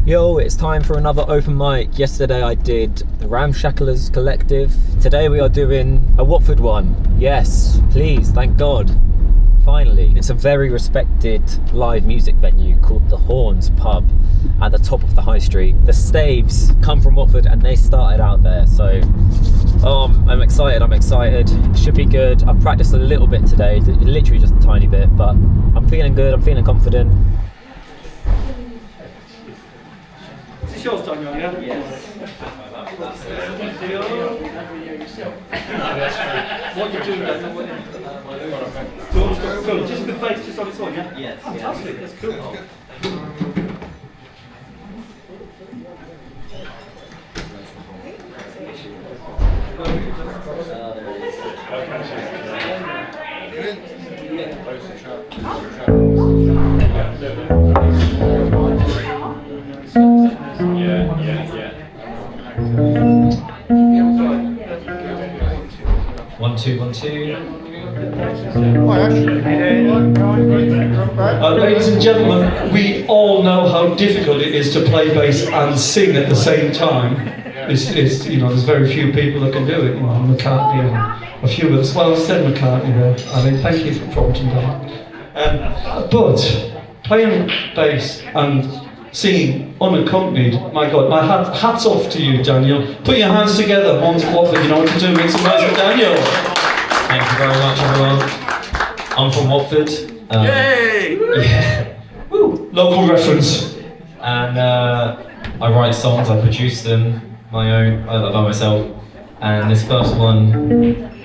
Yo, it's time for another open mic. Yesterday I did the Ramshacklers Collective. Today we are doing a Watford one. Yes, please, thank God. Finally. It's a very respected live music venue called the Horns Pub at the top of the high street. The Staves come from Watford and they started out there, so I'm excited. It should be good. I've practiced a little bit today, literally just a tiny bit, but I'm feeling good, I'm feeling confident. Is this yours, Daniel? Yeah? Yes. What you doing, Daniel? Cool. Just the face, just on its own, yeah? Yes. Fantastic, that's cool. One, two. Ladies and gentlemen, we all know how difficult it is to play bass and sing at the same time. There's very few people that can do it. McCartney and a few of us. Well, I said McCartney there. I mean, thank you for prompting that. But playing bass and singing unaccompanied, my God, my hats off to you, Daniel. Put your hands together, Mons Watford, you know what to do, make some noise for Daniel. Thank you very much, everyone. I'm from Watford. Yay! Yeah. Woo. Local reference. And I write songs, I produce them, my own, by myself. And this first one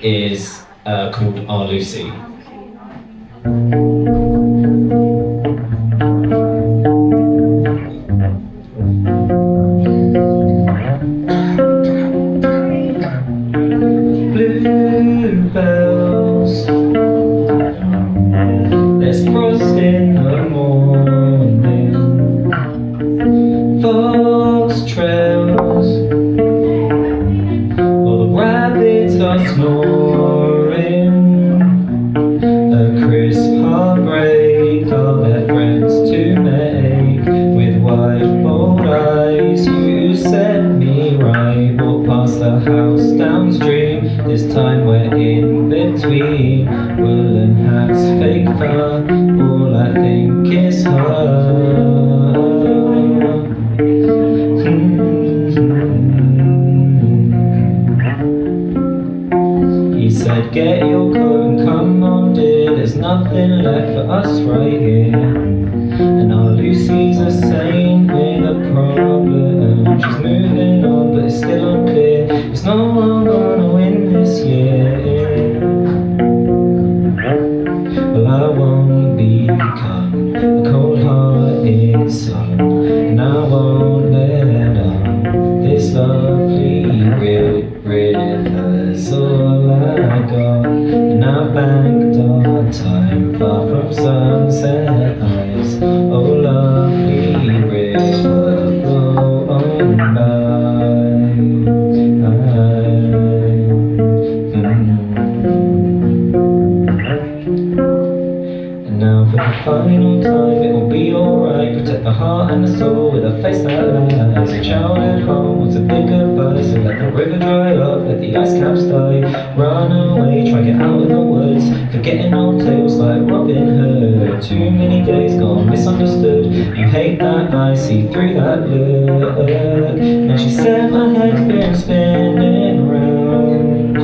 is called Our Lucy. Bluebells, there's frost in the morning, fox trails, all the rabbits are snoring, a crisp heartbreak, all their friends to make, with wide bold eyes, you set me right, walk past the house downstream. This time we're in between, woolen hats, fake fur, all I think is her. He said, get your coat and come on dear, there's nothing left for us right here. And our Lucy's a saint with a problem, she's moving on but it's still unclear, there's no one gonna win this year. Well, I won't become a cold-hearted son, and I won't let on this lovely river's all I got, and I've banked our time far from sunset eyes. Oh, lovely river, blow on by. And now for the final time, it will be alright. Protect the heart and the soul with a face that lies. A child at home wants a big goodbye, so let the river dry up, let the ice caps die. Run away, try get out of the woods, forgetting old tales like Robin Hood. Too many days gone misunderstood, you hate that I see through that look. And she said my head's been spinning round,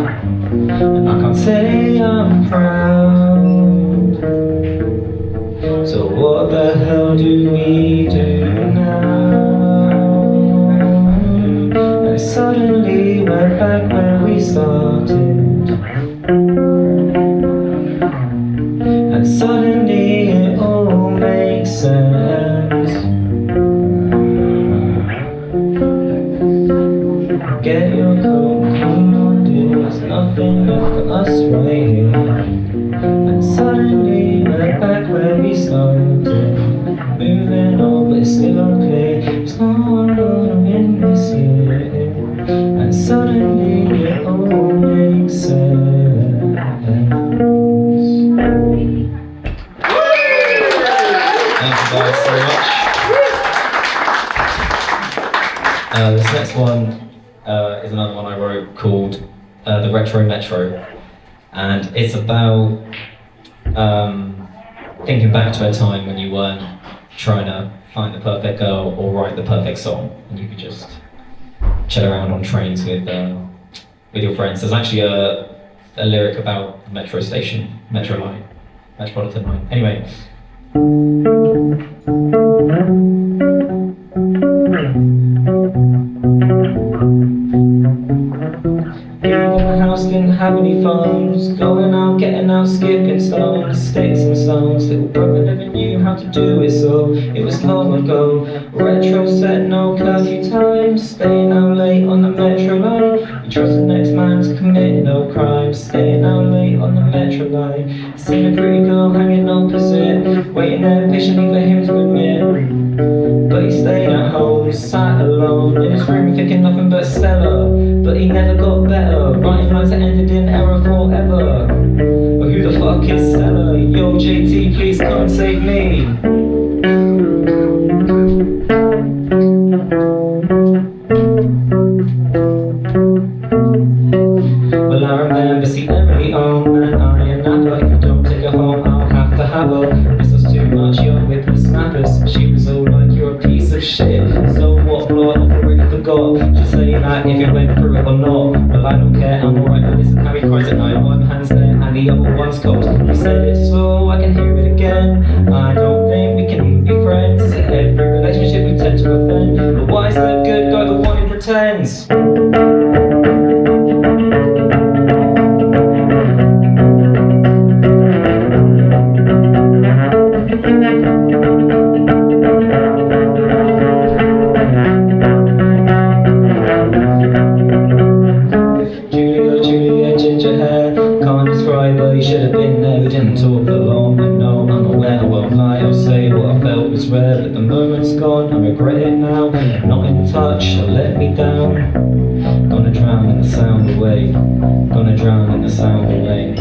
and I can't say I'm proud. So what the hell do we do now? And suddenly we're back where we started, and suddenly it all makes sense. Get your coat and come on dear, there's nothing left for us right here. And suddenly we're back where we started, moving on but This next one is another one I wrote called The Retro Metro, and it's about thinking back to a time when you weren't trying to find the perfect girl or write the perfect song, and you could just chill around on trains with your friends. There's actually a lyric about the metro station, Metro line, Metropolitan line. Anyway. Leaving the house, didn't have any phones. Going out, getting out, skipping stones, sticks and stones. Little brother never knew how to do it, so it was long ago. Retro set, no curfew times. Staying out late on the metro line. You trust the next man to commit no crime. Staying out late on the metro line. Seen a pretty girl hanging opposite, waiting there patiently for him to admit. But he stayed at home, sat alone in his room thinking nothing but Stella. But he never got better, writing lines that ended in error forever. But who the fuck is Stella? Yo JT, please come and save me. Well, I remember seeing Emily on and I and Napa. If you don't take her home, I'll have to have her. This was too much, young with the snappers. She was all like, you're a piece of shit. So what, blow it off, already forgot. She say that if you went through it or not. Well, I don't care, I'm alright, but listen, Harry cries at night. One hand's there and the other one's cold. He said it slow, I can hear it again. I don't think we can even be friends. Every relationship we tend to offend. But why is the good guy the one who pretends? Julia, ginger hair, can't describe her, you should have been there, we didn't talk for long. I know, I'm aware, I won't lie, I'll say what I felt was rare, but the moment's gone, I regret it now. Not in touch, she'll let me down. Gonna drown in the sound away, gonna drown in the sound away.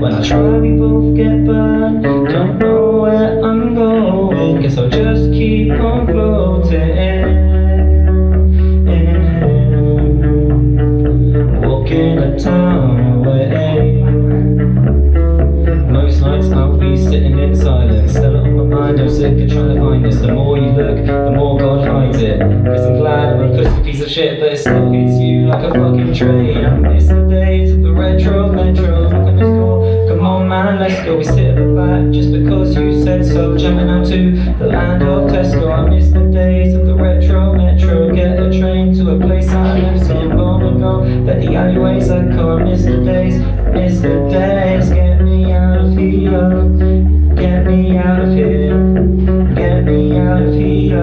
When I try, we both get burned. Don't know where I'm going. Guess I'll just keep on floating. Walking a town away. Most nights I'll be sitting in silence. Still on my mind, I'm sick of trying to find this. The more you look, the more God hides it. Guess I'm glad I'm a pussy piece of shit, but it still hits you like a fucking train. I miss the days of the retro metro. Come on man, let's go, we sit at the back just because you said so. Jumping out to the land of Tesco. I miss the days of the retro metro. Get a train to a place I left so long ago. Let the alleyways echo. I miss the days, miss the days. Get me out of here, get me out of here, get me out of here,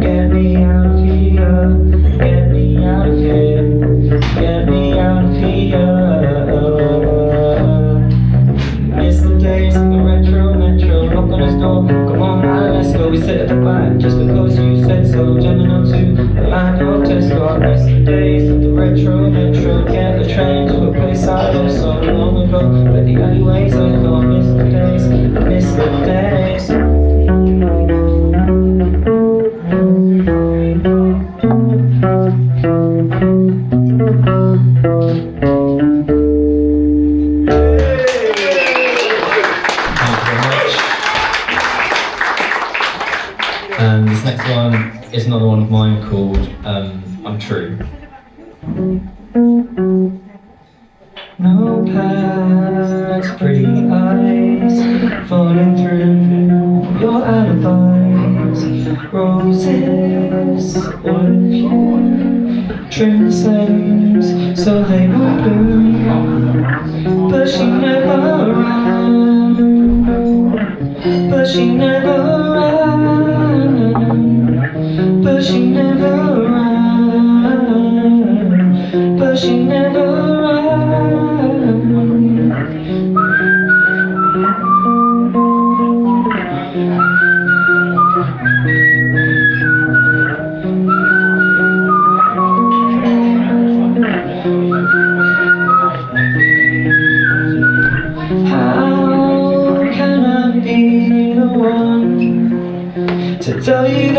get me out of here, get me out of here, get me out of here. Miss the days of the retro metro. Knock on his door, come on man, let's go. We sit at the back just because you said so. Jumping onto the land of Tesco. I miss the days of the retro metro. Get the train to a place I left so long ago. But the alleyways echo. I miss the days, I miss the days. And this next one is another one of mine called Untrue. No pads, pretty eyes, falling through your alibis. Roses, all of you, trim the stems so they will bloom. But she never ran, but she never ran, but she never ran, but she never ran.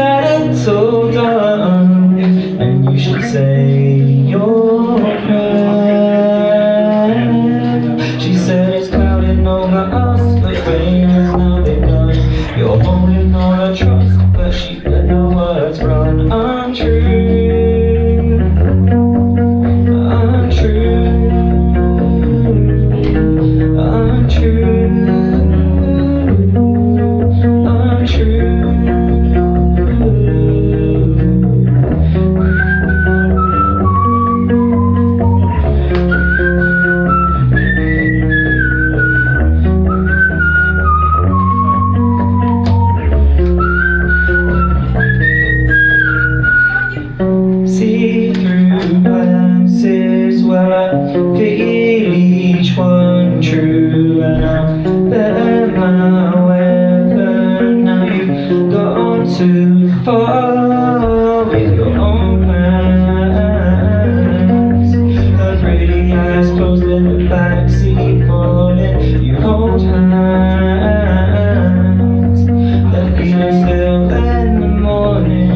that it's all done, and you should say your prayer. She said it's clouding over us, but rain has now begun. You're holding all her trust, but she let the words run untrue, untrue, untrue, untrue. See-through glances, well I feel each one true, and I'll bear my weapon. Now you've gone too far with your own plans. Her pretty eyes closed in the backseat falling. You hold hands, they're feeling still in the morning.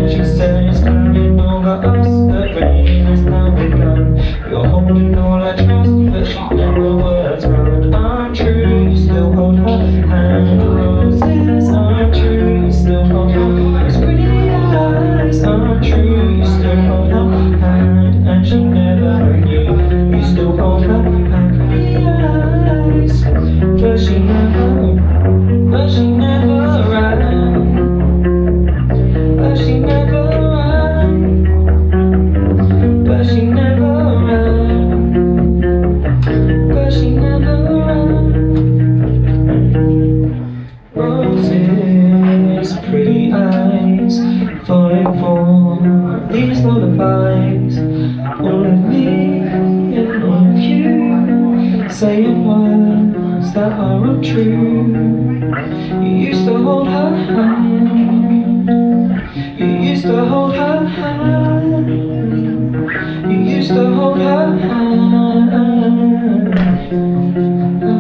She said it's coming over us, the rain has now begun. You're holding all I trust, but she let the words run untrue. You still hold her hand, roses untrue. You still hold her pretty eyes untrue. You still hold her hand, and she never knew. You still hold her pretty eyes, but she never ran. But she never ran. But she never ran. But she never ran. Roses, pretty eyes, falling for these lullabies. All of me and all of you, saying words that are untrue. You used to hold her hand. You used to hold her hand. You used to hold her hand.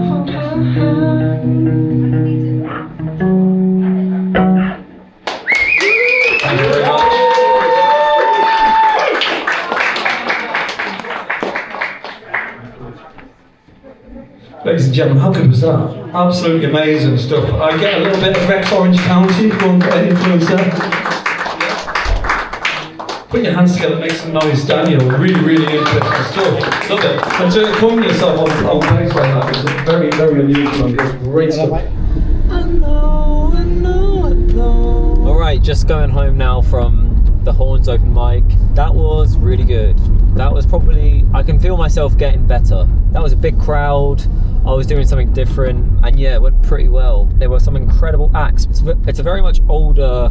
Hold her hand. Thank you very much. Ladies and gentlemen, how good was that? Absolutely amazing stuff. I get a little bit of Rex Orange County, go on, get an influence there. Put your hands together, make some noise, Daniel. Really, really interesting stuff. Love it. And to accompany yourself on bass like that is very, very unusual. It's great stuff. Alright, just going home now from the Horns open mic. That was really good. That was probably, I can feel myself getting better. That was a big crowd. I was doing something different, and yeah, it went pretty well. There were some incredible acts. It's a very much older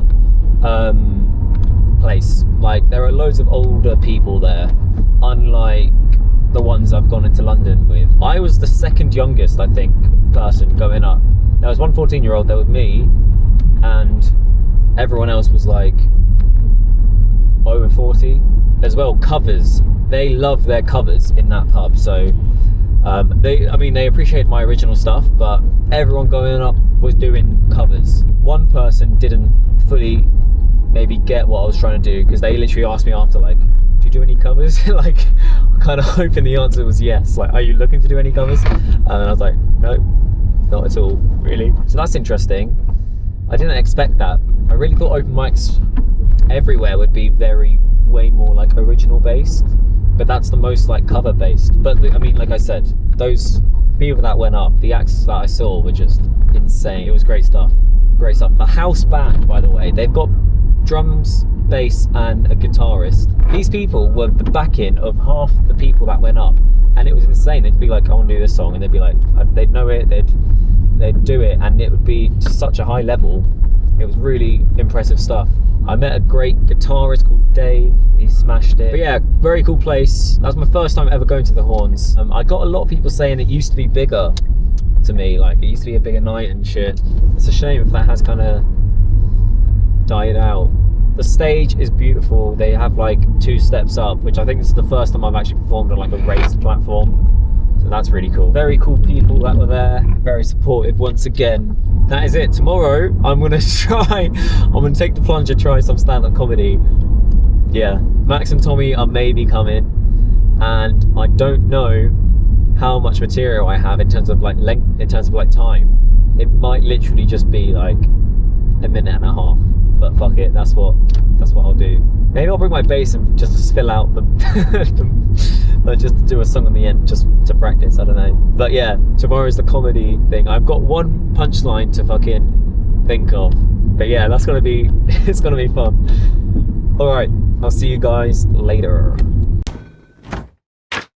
place. Like, there are loads of older people there, unlike the ones I've gone into London with. I was the second youngest, I think, person going up. There was one 14-year-old there with me, and everyone else was like over 40 as well. Covers, they love their covers in that pub, so they appreciate my original stuff, but everyone going up was doing covers. One person didn't fully maybe get what I was trying to do, because they literally asked me after, like, do you do any covers? Like, kind of hoping the answer was yes. Like, are you looking to do any covers? And I was like, no, not at all, really. So that's interesting. I didn't expect that. I really thought open mics everywhere would be way more like original based, but that's the most like cover based. But I mean, like I said, those people that went up, the acts that I saw were just insane. It was great stuff. Great stuff. The house band, by the way, they've got drums, bass, and a guitarist. These people were the backing of half the people that went up, and it was insane. They'd be like, I want to do this song, and they'd be like, they'd know it, they'd do it, and it would be to such a high level. It was really impressive stuff. I met a great guitarist called Dave. He smashed it. But yeah, very cool place. That was my first time ever going to the Horns. I got a lot of people saying it used to be bigger to me, like it used to be a bigger night and shit. It's a shame if that has kind of died out. The stage is beautiful. They have like 2 steps up, which I think is the first time I've actually performed on like a raised platform. So So that's really cool. Very cool people that were there. Very supportive once again. That is it. Tomorrow, I'm gonna take the plunge and try some stand-up comedy. Yeah, Max and Tommy are maybe coming, and I don't know how much material I have in terms of like length, in terms of like time. It might literally just be like a minute and a half, but fuck it, that's what I'll do. Maybe I'll bring my bass and just fill out the just to do a song on the end, just to practice, I don't know. But yeah, tomorrow's the comedy thing. I've got one punchline to fucking think of, but yeah, that's gonna be it's gonna be fun. All right, I'll see you guys later.